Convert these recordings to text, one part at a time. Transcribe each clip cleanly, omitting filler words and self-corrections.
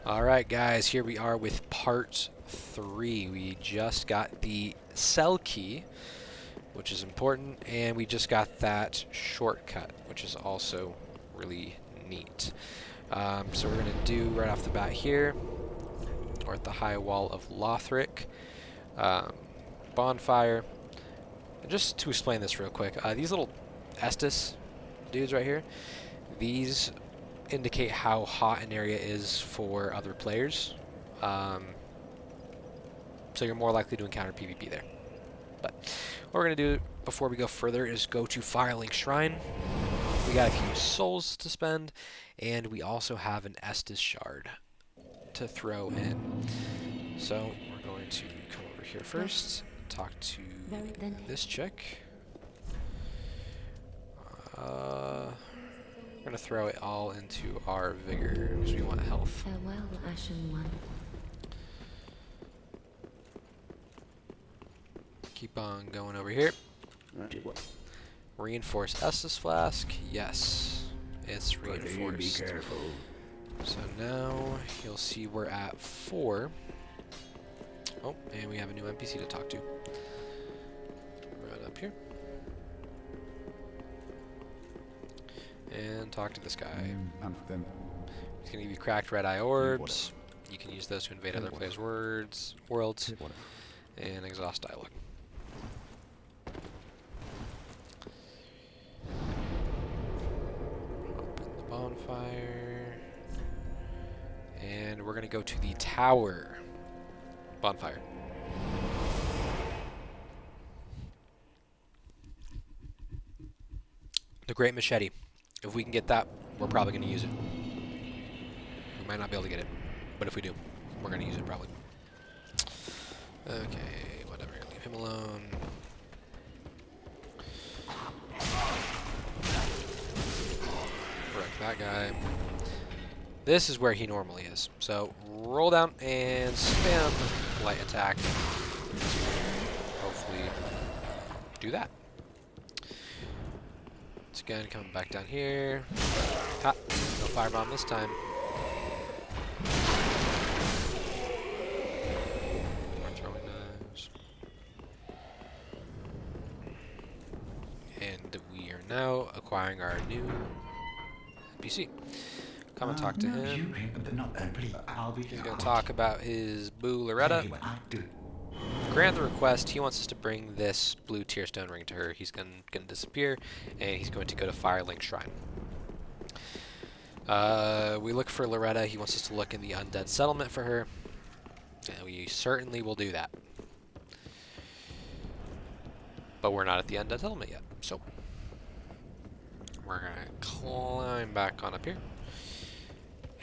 Alright guys, here we are with part 3. We just got the cell key, which is important, and we just got that shortcut, which is also really neat. So we're going to do right off the bat here, we're at the high wall of Lothric, Bonfire. And just to explain this real quick, these little Estus dudes right here, these indicate how hot an area is for other players. So you're more likely to encounter PvP there. But what we're going to do before we go further is go to Firelink Shrine. We got a few souls to spend, and we also have an Estus shard to throw in. So we're going to come over here first, talk to this chick. We're going to throw it all into our vigor because we want health. Farewell, Ashen One. Keep on going over here. Reinforce Estus Flask. Yes, it's reinforced. Be careful. So now you'll see we're at 4. Oh, and we have a new NPC to talk to. Right up here. And talk to this guy. He's going to give you cracked red eye orbs. You can use those to invade other players' worlds, and exhaust dialogue. Open the bonfire. And we're going to go to the tower. Bonfire. The Great Machete. If we can get that, we're probably going to use it. We might not be able to get it, but if we do, we're going to use it probably. Okay, whatever. Leave him alone. Wreck that guy. This is where he normally is. So roll down and spam light attack. Hopefully do that. Once again, coming back down here. Ha! No firebomb this time. More throwing knives. And we are now acquiring our new NPC. Come and talk to him. He's going to talk about his Boo Loretta. Grant the request. He wants us to bring this blue tearstone ring to her. He's going to disappear, and he's going to go to Firelink Shrine. We look for Loretta. He wants us to look in the Undead Settlement for her, and we certainly will do that. But we're not at the Undead Settlement yet, so we're going to climb back on up here.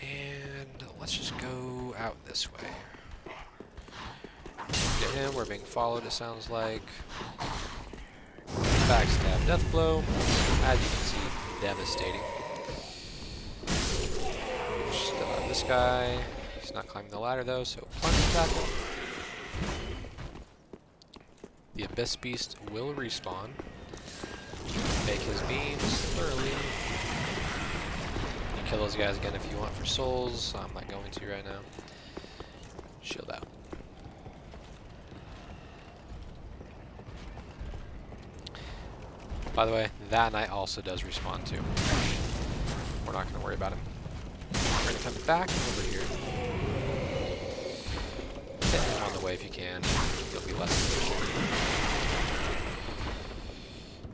And let's just go out this way. Get him, we're being followed, it sounds like. Backstab, death blow. As you can see, devastating. Still have this guy. He's not climbing the ladder though, so plunge attack him. The Abyss Beast will respawn. Make his beams thoroughly. Kill those guys again if you want for souls. I'm not going to right now. Shield out. By the way, that knight also does respawn too. We're not going to worry about him. We're going to come back over here. Hit him on the way if you can. He'll be less efficient.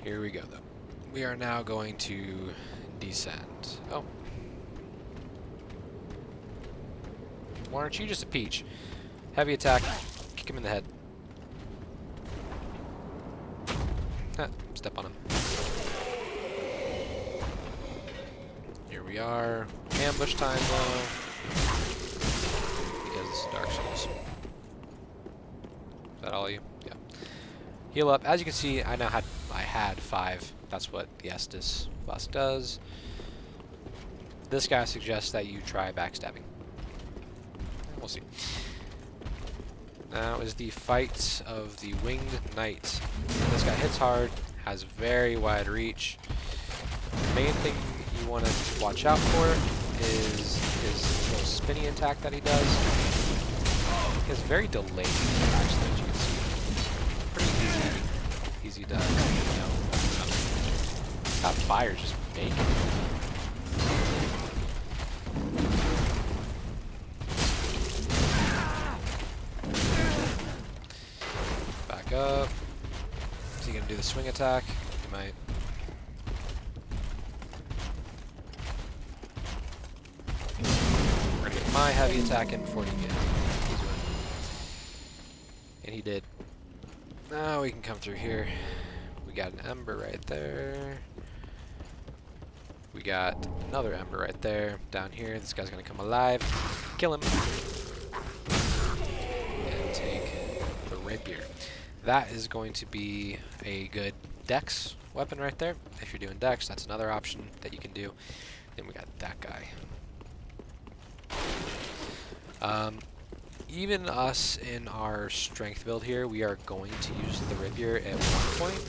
Here we go though. We are now going to descend. Oh. Why aren't you just a peach? Heavy attack. Kick him in the head. Step on him. Here we are. Ambush time though. Because this is Dark Souls. Is that all you? Yeah. Heal up. As you can see, I had 5. That's what the Estus Flask does. This guy suggests that you try backstabbing. We'll see. Now is the fight of the Winged Knight. This guy hits hard, has very wide reach. The main thing you want to watch out for is his little spin spinny attack that he does is very delayed, actually, as you can see. Pretty easy to, you know, that fire's just baking. Back up. Is he gonna do the swing attack? He might. We're gonna get my heavy attack in before he can. He's winning. And he did. Now we can come through here. We got an ember right there. We got another ember right there. Down here, this guy's gonna come alive. Kill him. And take the rapier. That is going to be a good dex weapon right there. If you're doing dex, that's another option that you can do. Then we got that guy. Even us in our strength build here, we are going to use the rapier at one point.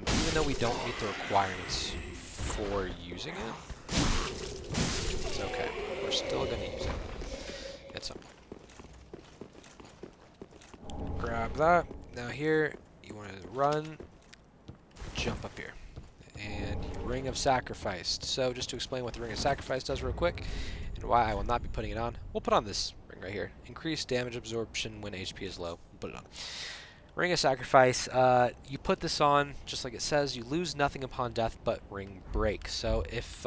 Even though we don't meet the requirements for using it, it's okay. We're still going to use it. Get some. Grab that. Now here, you want to run, jump up here. And Ring of Sacrifice. So just to explain what the Ring of Sacrifice does real quick, and why I will not be putting it on, we'll put on this ring right here. Increase damage absorption when HP is low. We'll put it on. Ring of Sacrifice, you put this on, just like it says, you lose nothing upon death but ring break. So if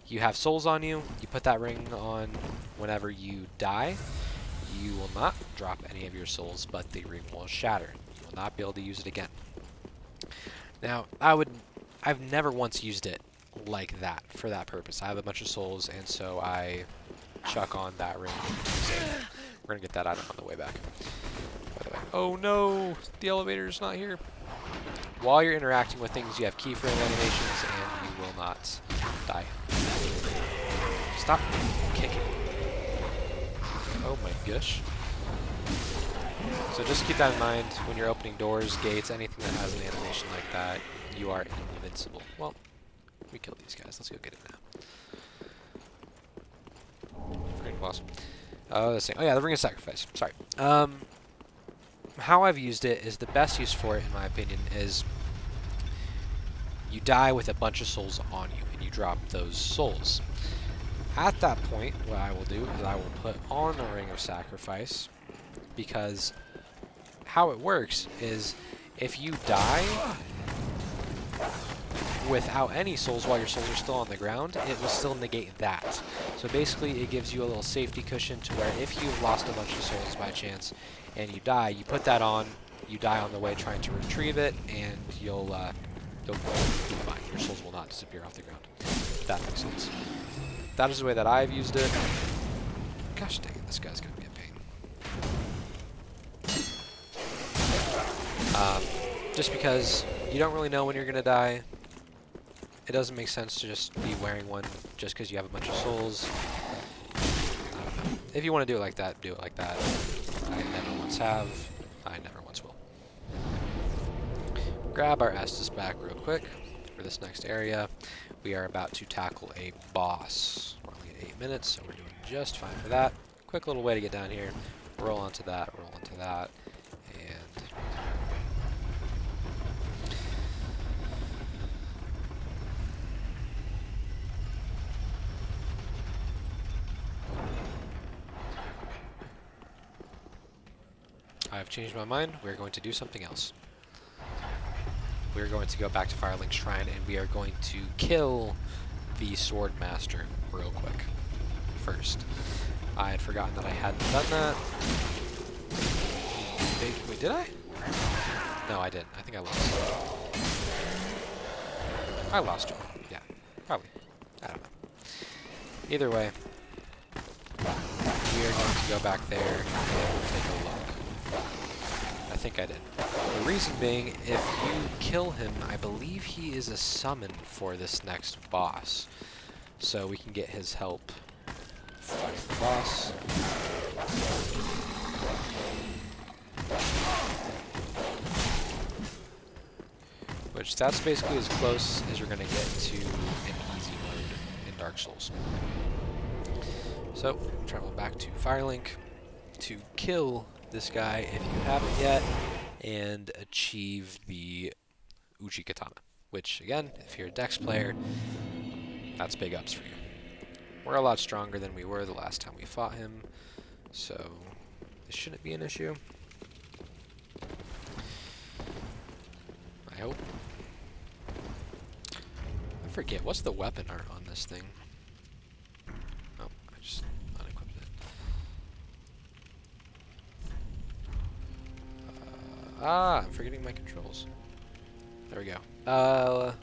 you have souls on you, you put that ring on whenever you die, you will not drop any of your souls, but the ring will shatter. You will not be able to use it again. Now, I've never once used it like that for that purpose. I have a bunch of souls, and so I chuck on that ring. So we're gonna get that item on the way back. By the way, oh no, the elevator's not here. While you're interacting with things, you have keyframe animations, and you will not die. Stop kicking. Oh my gosh. So just keep that in mind when you're opening doors, gates, anything that has an animation like that, you are invincible. Well, we killed these guys. Let's go get it now. Great boss. This thing. Oh yeah, the Ring of Sacrifice. Sorry. How I've used it is the best use for it, in my opinion, is you die with a bunch of souls on you, and you drop those souls. At that point, what I will do is I will put on the Ring of Sacrifice, because how it works is if you die without any souls while your souls are still on the ground, it will still negate that. So basically it gives you a little safety cushion to where if you've lost a bunch of souls by chance and you die, you put that on, you die on the way trying to retrieve it, and you'll be fine. Your souls will not disappear off the ground. If that makes sense. That is the way that I've used it. Gosh dang it, this guy's gonna be a pain. Just because you don't really know when you're gonna die, it doesn't make sense to just be wearing one just because you have a bunch of souls. I don't know. If you want to do it like that, do it like that. I never once have. I never once will. Grab our Estus back real quick for this next area. We are about to tackle a boss. We're only at 8 minutes, so we're doing just fine for that. Quick little way to get down here. Roll onto that, roll onto that, and I've changed my mind. We're going to do something else. We're going to go back to Firelink Shrine, and we are going to kill the Sword Master real quick first. I had forgotten that I hadn't done that. Wait, did I? No, I didn't. I think I lost. I lost him. Yeah, probably. I don't know. Either way, we are going to go back there and take a look. I think I did. The reason being, if you kill him, I believe he is a summon for this next boss. So we can get his help fight the boss. Which, that's basically as close as you're going to get to an easy mode in Dark Souls. So So, travel back to Firelink to kill this guy if you haven't yet, and achieve the Uchi Katana, which, again, if you're a Dex player, that's big ups for you. We're a lot stronger than we were the last time we fought him, so this shouldn't be an issue. I hope. I forget, what's the weapon art on this thing? Oh, I just unequipped it. I'm forgetting my controls. There we go.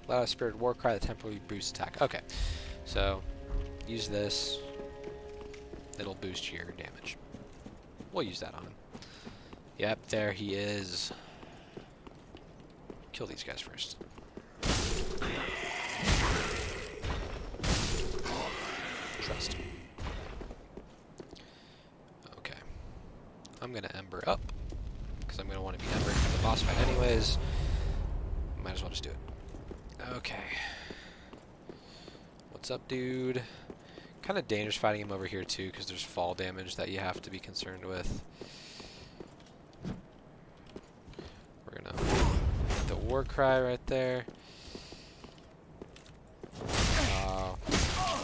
Loud Spirit War Cry that temporarily boosts attack. Okay, so use this. It'll boost your damage. We'll use that on him. Yep, there he is. Kill these guys first. Trust. Okay. I'm gonna Ember up, because I'm gonna want to be Embered for the boss fight anyways. Might as well just do it. Okay. What's up, dude? Kind of dangerous fighting him over here too, because there's fall damage that you have to be concerned with. We're gonna hit the War Cry right there. Trying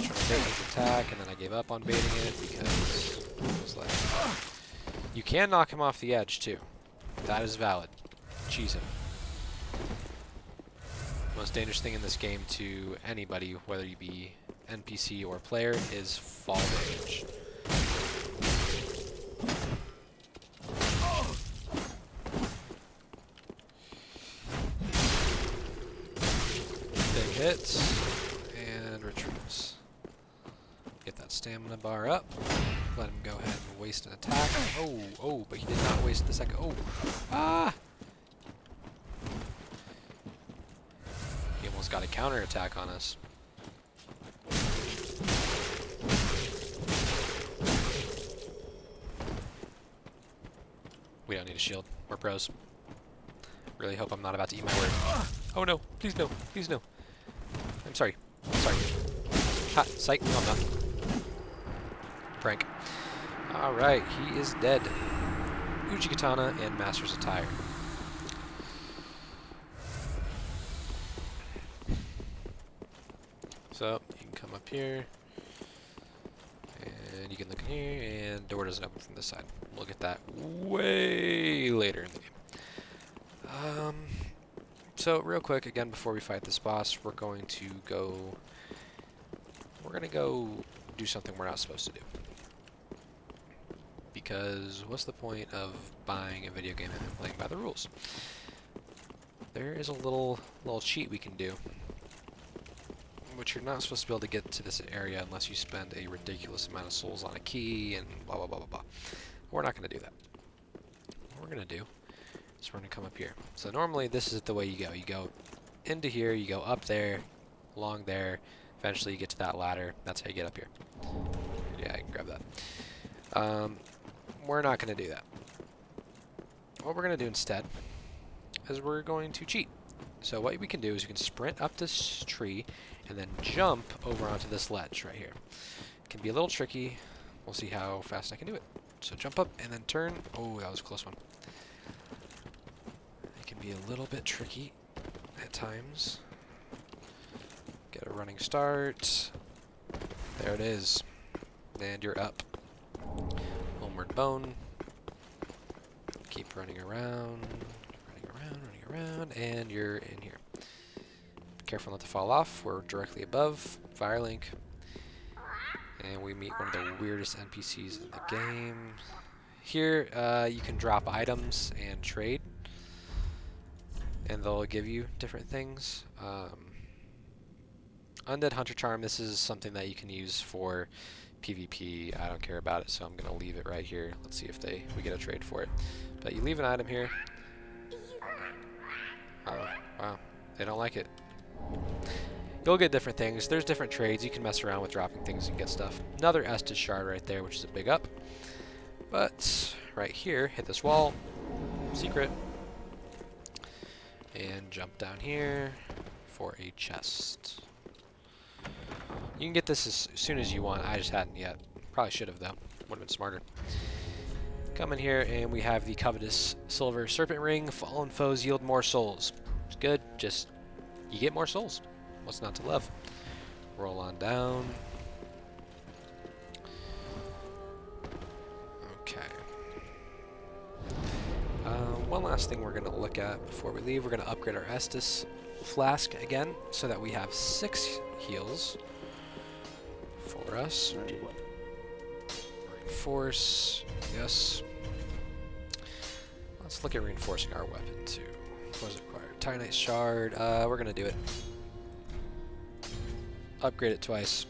to bait his attack, and then I gave up on baiting it because it was like, you can knock him off the edge too. That is valid. Cheese him. Most dangerous thing in this game to anybody, whether you be NPC or player, is fall damage. Big hits and retreats. Get that stamina bar up. Let him go ahead and waste an attack. Oh, but he did not waste the second. Oh, ah! He almost got a counter attack on us. We don't need a shield. We're pros. Really hope I'm not about to eat my word. Oh no! Please no! Please no! I'm sorry. I'm sorry. Ha! Psych! No, I'm not. Prank. Alright, he is dead. Uchi Katana and Master's Attire. So, you can come up here, and you can look in here, and the door doesn't open from this side. We'll get that way later in the game. So real quick, again, before we fight this boss, we're going to go do something we're not supposed to do. Because what's the point of buying a video game and playing by the rules? There is a little cheat we can do, which you're not supposed to be able to get to this area unless you spend a ridiculous amount of souls on a key and blah blah blah blah blah. We're not going to do that. What we're going to do is we're going to come up here. So normally this is the way you go. You go into here, you go up there, along there, eventually you get to that ladder. That's how you get up here. Yeah, I can grab that. We're not going to do that. What we're going to do instead is we're going to cheat. So what we can do is you can sprint up this tree and then jump over onto this ledge right here. It can be a little tricky. We'll see how fast I can do it. So jump up and then turn. Oh, that was a close one. It can be a little bit tricky at times. Get a running start. There it is. And you're up. Homeward bone. Keep running around, and you're in here. Be careful not to fall off. We're directly above Firelink. And we meet one of the weirdest NPCs in the game. Here, you can drop items and trade. And they'll give you different things. Undead Hunter Charm, this is something that you can use for PvP. I don't care about it, so I'm going to leave it right here. Let's see if we get a trade for it. But you leave an item here. Oh, wow. They don't like it. You'll get different things. There's different trades. You can mess around with dropping things and get stuff. Another Estus shard right there, which is a big up. But right here, hit this wall. Secret. And jump down here for a chest. You can get this as soon as you want. I just hadn't yet. Probably should have, though. Would have been smarter. Come in here, and we have the covetous silver serpent ring. Fallen foes yield more souls. It's good. Just, you get more souls. What's not to love? Roll on down. Okay. One last thing we're going to look at before we leave. We're going to upgrade our Estus flask again, so that we have 6 heals for us. Reinforce, yes. Let's look at reinforcing our weapon too. What is required? Titanite shard. We're gonna do it. Upgrade it twice.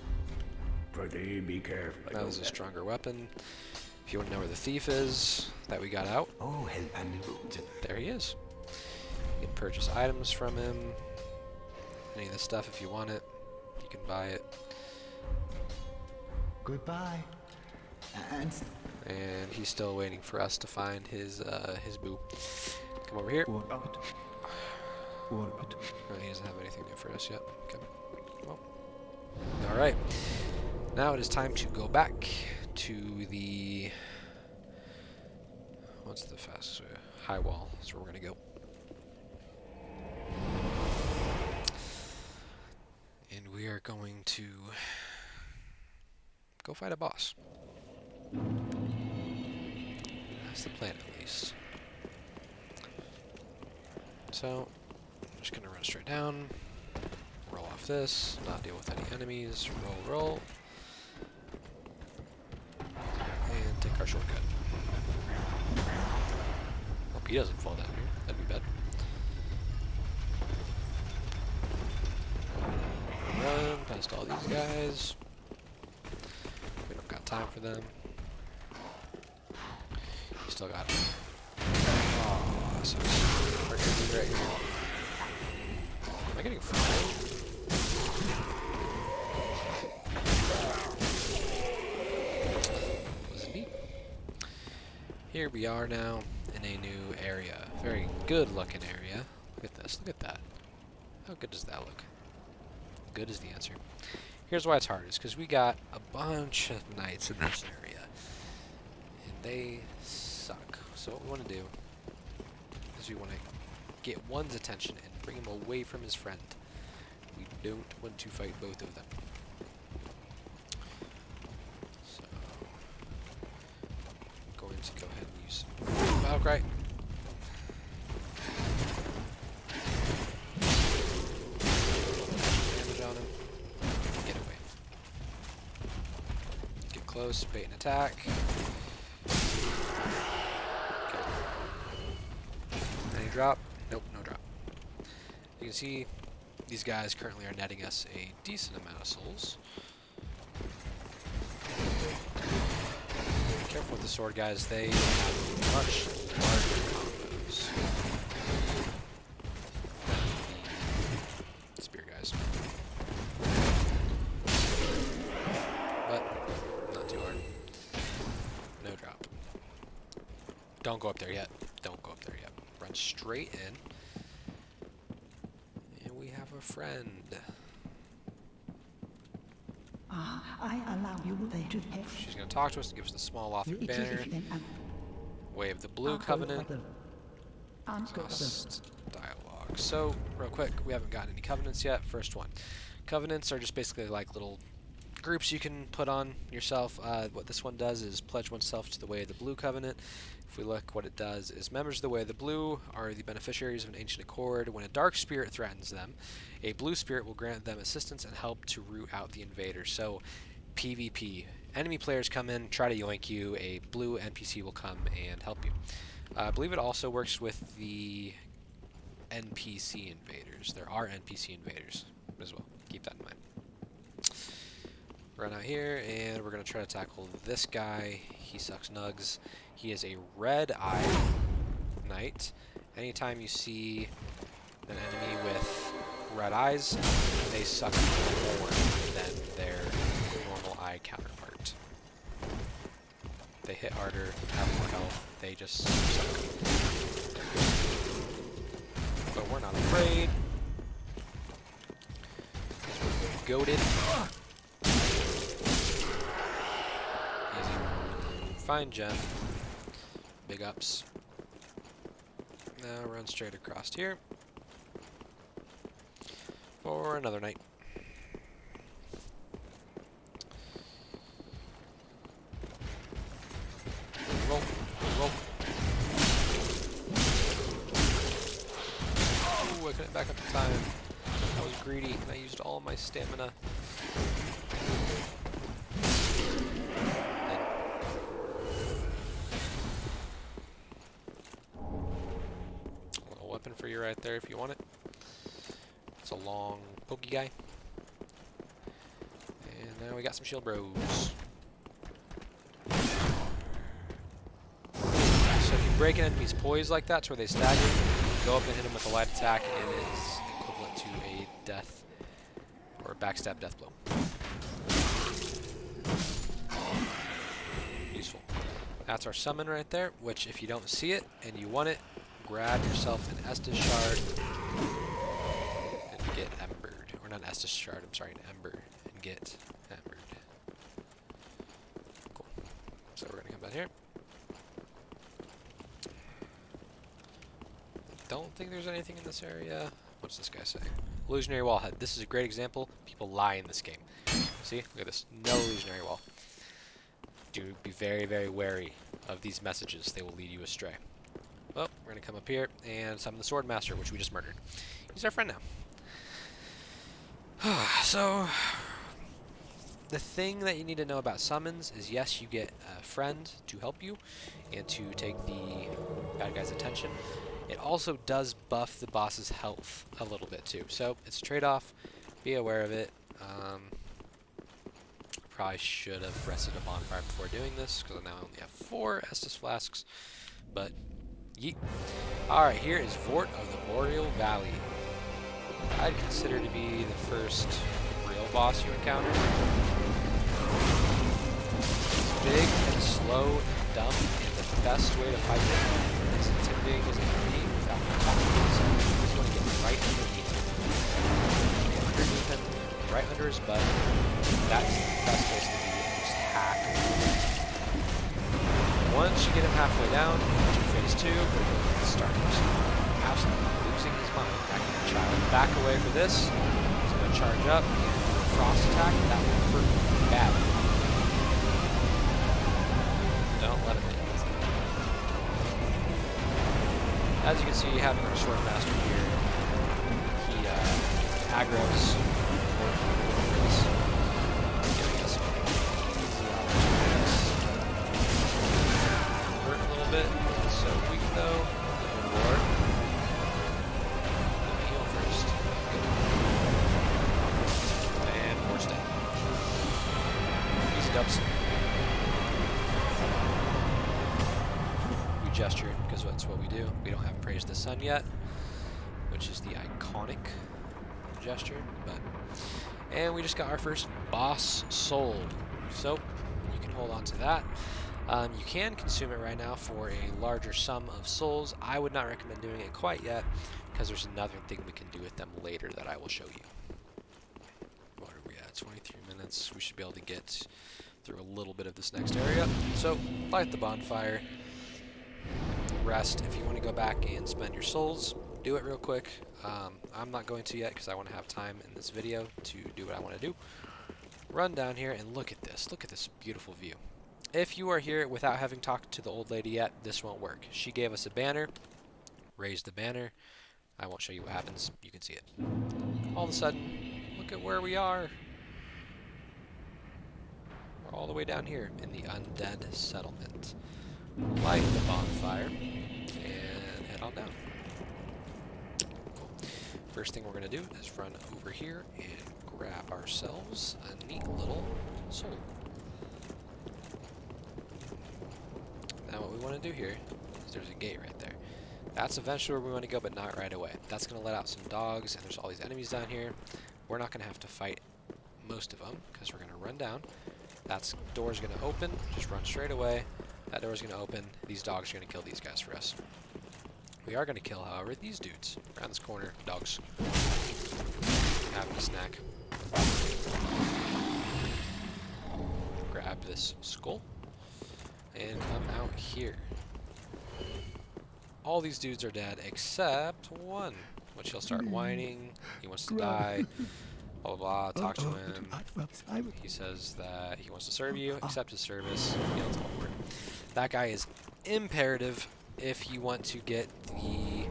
Be careful. That was a stronger weapon. If you want to know where the thief is that we got out, there he is. You can purchase items from him. Any of this stuff, if you want it, you can buy it. Goodbye. And he's still waiting for us to find his boo. Come over here. Oh, he doesn't have anything new for us yet. Okay. Well. All right. Now it is time to go back to the. What's the fastest way? High wall. That's where we're gonna go. And we are going to go fight a boss. That's the plan, at least. So, I'm just gonna run straight down, roll off this, not deal with any enemies, roll, and take our shortcut. Hope he doesn't fall down here. That'd be bad. Run past all these guys. We don't got time for them. Still got it. Oh, so right here. Am I getting fired? Wasn't neat. Here we are now in a new area. Very good looking area. Look at this. Look at that. How good does that look? Good is the answer. Here's why it's hard. Is because we got a bunch of knights in this area. And they suck. So what we want to do is we want to get one's attention and bring him away from his friend. We don't want to fight both of them. So I'm going to go ahead and use some battle cry. Damage on him. Get away. Get close, bait and attack. Drop? Nope, no drop. You can see these guys currently are netting us a decent amount of souls. Be careful with the sword guys, they have much larger combos. Spear guys. But not too hard. No drop. Don't go up there yet. Don't go up there yet. Run straight in. And we have a friend. I allow you to take. She's going to talk to us and give us the small Lothric banner. Way of the Blue Covenant. Exhaust dialogue. So, real quick, we haven't gotten any covenants yet. First one. Covenants are just basically like little groups you can put on yourself. What this one does is pledge oneself to the Way of the Blue Covenant. If we look, what it does is members of the Way of the Blue are the beneficiaries of an ancient accord. When a dark spirit threatens them, a blue spirit will grant them assistance and help to root out the invaders. So, PvP. Enemy players come in, try to yoink you, a blue NPC will come and help you. I believe it also works with the NPC invaders. There are NPC invaders as well. Keep that in mind. Run out here, and we're going to try to tackle this guy. He sucks nugs. He is a red-eye knight. Anytime you see an enemy with red eyes, they suck more than their normal eye counterpart. They hit harder, have more health, they just suck. But we're not afraid. We're goated. fine, Jen. Big ups. Now run straight across here for another night. Roll, roll. Ooh, I couldn't back up in time. I was greedy and I used all my stamina. A little weapon for you right there if you want it. It's a long, pokey guy. And now we got some shield bros. So if you break an enemy's poise like that to where they stagger, go up and hit them with a light attack, and it is equivalent to a death or a backstab death blow. Useful. That's our summon right there, which if you don't see it and you want it, grab yourself an Estus shard and get embered. Or not an Estus shard, I'm sorry, an ember and get embered. Cool. So we're going to come down here. Don't think there's anything in this area. What's this guy say? Illusionary wallhead. This is a great example. People lie in this game. See? Look at this. No illusionary wall. Do be very, very wary of these messages. They will lead you astray. Well, we're going to come up here and summon the Sword Master, which we just murdered. He's our friend now. So, the thing that you need to know about summons is, yes, you get a friend to help you and to take the bad guy's attention. It also does buff the boss's health a little bit too. So it's a trade-off. Be aware of it. Probably should have rested a bonfire before doing this, because now I only have 4 Estus flasks. But, yeet. Alright, here is Vordt of the Boreal Valley. I'd consider to be the first real boss you encounter. It's big and slow and dumb, and the best way to fight it is intimidating as it can be without attacking. So you just want to get right underneath him. Get underneath him, right under his butt. That's the best place to be, and just hack. Once you get him halfway down, phase 2, start just absolutely losing his mind, acting like a child. Back away for this. He's going to charge up and do a frost attack. That will hurt bad. Don't let him hit you. As you can see, having our Sword Master here, he aggroes, giving us easy opportunities. Hurt a little bit, so weak though. Vordt. Let me heal first. Good. And Vordt's dead. Easy dubs. Gesture, because that's what we do. We don't have Praise the Sun yet, which is the iconic gesture, and we just got our first boss sold, so you can hold on to that. You can consume it right now for a larger sum of souls. I would not recommend doing it quite yet, because there's another thing we can do with them later that I will show you. What are we at? 23 minutes. We should be able to get through a little bit of this next area. So light the bonfire. Rest. If you want to go back and spend your souls, do it real quick. I'm not going to yet because I want to have time in this video to do what I want to do. Run down here and look at this. Look at this beautiful view. If you are here without having talked to the old lady yet, this won't work. She gave us a banner. Raise the banner. I won't show you what happens. You can see it. All of a sudden, look at where we are. We're all the way down here in the Undead Settlement. Light the bonfire and head on down. Cool. First thing we're going to do is run over here and grab ourselves a neat little soul. Now what we want to do here is there's a gate right there. That's eventually where we want to go, but not right away. That's going to let out some dogs, and there's all these enemies down here. We're not going to have to fight most of them because we're going to run down. That door's going to open. Just run straight away. That door's going to open. These dogs are going to kill these guys for us. We are going to kill, however, these dudes. Around this corner, dogs. Having a snack. Grab this skull. and come out here. All these dudes are dead except one, which he'll start whining. He wants to die. Blah blah blah. Talk to him. He says that he wants to serve you. Accept his service. He'll teleport. That guy is imperative if you want to get the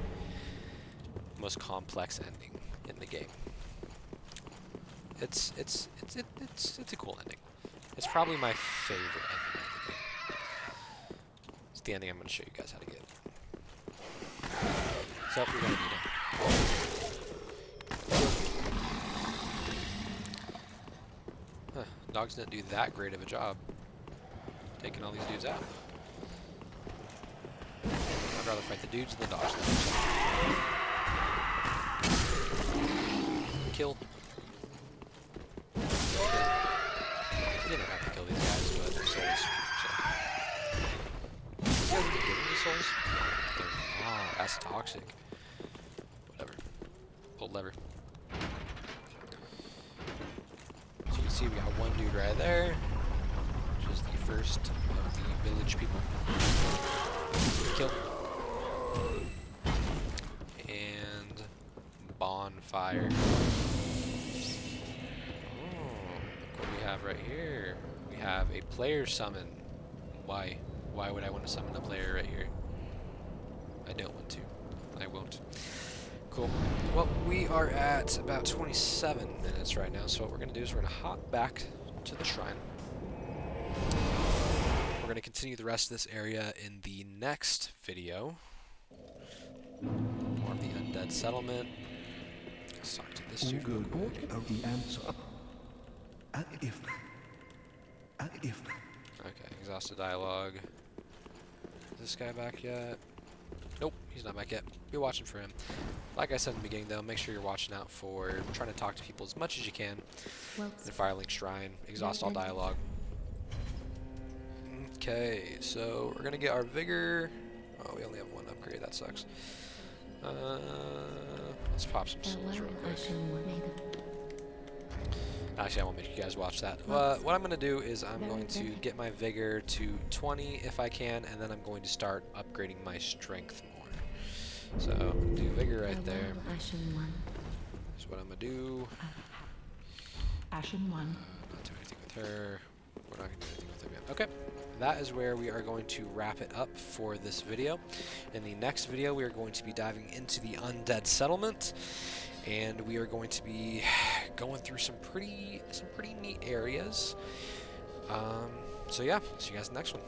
most complex ending in the game. It's a cool ending. It's probably my favorite ending of the game. It's the ending I'm going to show you guys how to get. So we're going to need it. Huh, dogs didn't do that great of a job taking all these dudes out. I'd rather fight the dudes than the dogs. Kill. You didn't have to kill these guys, but they're souls. So. You guys even give them the souls? Ah, that's toxic. Whatever. Pull lever. So you can see we got one dude right there, which is the first of the village people. Kill. And Bonfire. What do we have right here? We have a player summon. Why? Why would I want to summon a player right here? I don't want to. I won't. Cool. Well, we are at about 27 minutes right now, so what we're going to do is we're going to hop back to the shrine. We're going to continue the rest of this area in the next video. More of the Undead Settlement. Let's talk to this dude real quick. Of the answer. If. Okay, exhausted dialogue. Is this guy back yet? Nope, he's not back yet. Be watching for him. Like I said in the beginning, though, make sure you're watching out for trying to talk to people as much as you can in Firelink Shrine. Exhaust all dialogue. Okay, so we're gonna get our vigor. Oh, we only have one upgrade. That sucks. Let's pop some souls real quick. Actually, I won't make you guys watch that. What I'm going to do is I'm going to get my vigor to 20 if I can, and then I'm going to start upgrading my strength more. So, do vigor right there. That's what I'm going to do. Ashen one. Not do anything with her. We're not going to do anything with him yet. Okay. That is where we are going to wrap it up for this video. In the next video, we are going to be diving into the Undead Settlement. And we are going to be going through some pretty neat areas. So yeah, see you guys in the next one.